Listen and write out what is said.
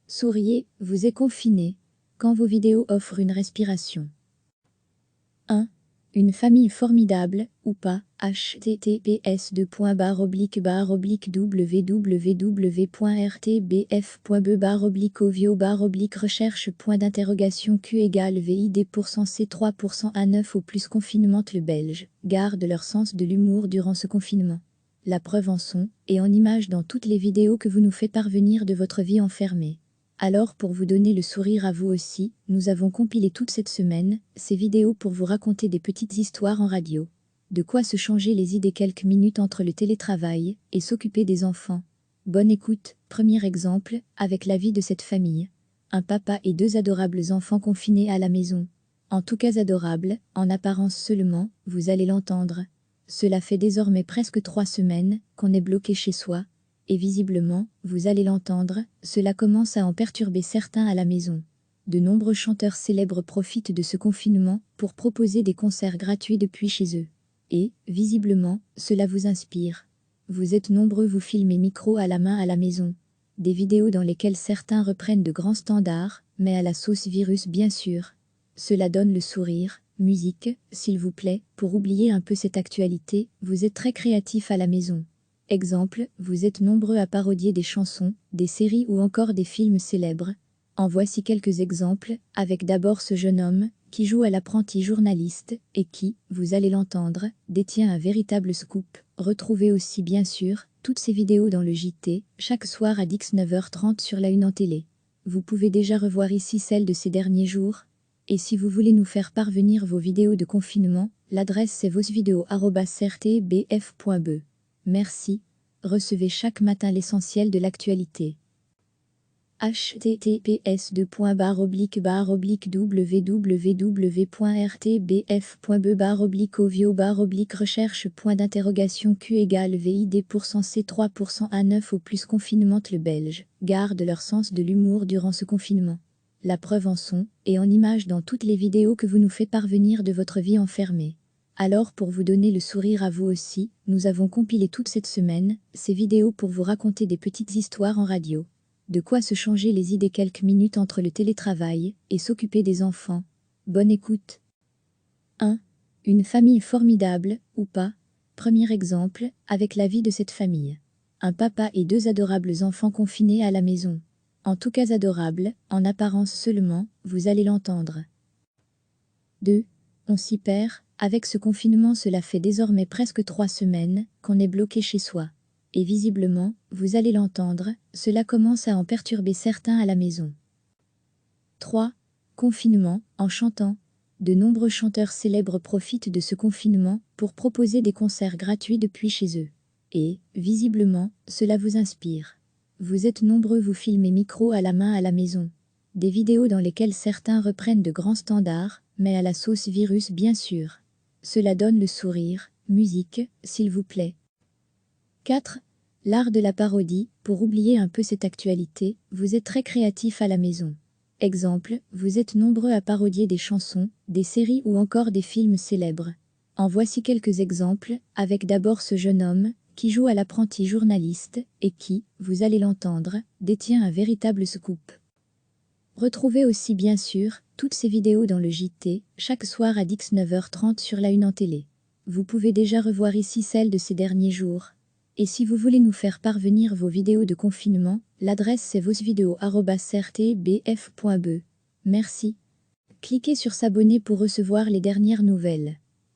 Souriez, vous êtes confiné. Quand vos vidéos offrent une respiration. 1. Une famille formidable, ou pas, https://www.rtbf.be/ovio/recherche Q égale VID% C3% A9 au plus confinement. Le Belge garde leur sens de l'humour durant ce confinement. La preuve en son et en images dans toutes les vidéos que vous nous faites parvenir de votre vie enfermée. Alors pour vous donner le sourire à vous aussi, nous avons compilé toute cette semaine ces vidéos pour vous raconter des petites histoires en radio. De quoi se changer les idées quelques minutes entre le télétravail et s'occuper des enfants. Bonne écoute. Premier exemple, avec la vie de cette famille. Un papa et deux adorables enfants confinés à la maison. En tout cas adorables, en apparence seulement, vous allez l'entendre. Cela fait désormais presque 3 semaines qu'on est bloqué chez soi. Et visiblement, vous allez l'entendre, cela commence à en perturber certains à la maison. De nombreux chanteurs célèbres profitent de ce confinement pour proposer des concerts gratuits depuis chez eux. Et, visiblement, cela vous inspire. Vous êtes nombreux vous filmer micro à la main à la maison. Des vidéos dans lesquelles certains reprennent de grands standards, mais à la sauce virus bien sûr. Cela donne le sourire. Musique, s'il vous plaît, pour oublier un peu cette actualité, vous êtes très créatifs à la maison. Exemple, vous êtes nombreux à parodier des chansons, des séries ou encore des films célèbres. En voici quelques exemples, avec d'abord ce jeune homme, qui joue à l'apprenti journaliste, et qui, vous allez l'entendre, détient un véritable scoop. Retrouvez aussi bien sûr, toutes ces vidéos dans le JT, chaque soir à 19h30 sur la Une en télé. Vous pouvez déjà revoir ici celles de ces derniers jours. Et si vous voulez nous faire parvenir vos vidéos de confinement, l'adresse c'est vosvideo@rtbf.be. Merci. Recevez chaque matin l'essentiel de l'actualité. https://www.rtbf.be/ovio/recherche Q égale VID% C3% A9 au plus confinement. Le Belge garde leur sens de l'humour durant ce confinement. La preuve en son et en images dans toutes les vidéos que vous nous faites parvenir de votre vie enfermée. Alors pour vous donner le sourire à vous aussi, nous avons compilé toute cette semaine ces vidéos pour vous raconter des petites histoires en radio. De quoi se changer les idées quelques minutes entre le télétravail et s'occuper des enfants. Bonne écoute. 1. Une famille formidable, ou pas. Premier exemple, avec la vie de cette famille. Un papa et deux adorables enfants confinés à la maison. En tout cas adorables, en apparence seulement, vous allez l'entendre. 2. On s'y perd, avec ce confinement cela fait désormais presque 3 semaines qu'on est bloqué chez soi. Et visiblement, vous allez l'entendre, cela commence à en perturber certains à la maison. 3. Confinement, en chantant. De nombreux chanteurs célèbres profitent de ce confinement pour proposer des concerts gratuits depuis chez eux. Et, visiblement, cela vous inspire. Vous êtes nombreux vous filmer micro à la main à la maison. Des vidéos dans lesquelles certains reprennent de grands standards, mais à la sauce virus bien sûr. Cela donne le sourire. Musique, s'il vous plaît. 4. L'art de la parodie. Pour oublier un peu cette actualité, vous êtes très créatifs à la maison. Exemple, vous êtes nombreux à parodier des chansons, des séries ou encore des films célèbres. En voici quelques exemples, avec d'abord ce jeune homme, qui joue à l'apprenti journaliste, et qui, vous allez l'entendre, détient un véritable scoop. Retrouvez aussi bien sûr, toutes ces vidéos dans le JT, chaque soir à 19h30 sur la Une en télé. Vous pouvez déjà revoir ici celles de ces derniers jours. Et si vous voulez nous faire parvenir vos vidéos de confinement, l'adresse c'est vosvideo@rtbf.be. Merci. Cliquez sur s'abonner pour recevoir les dernières nouvelles.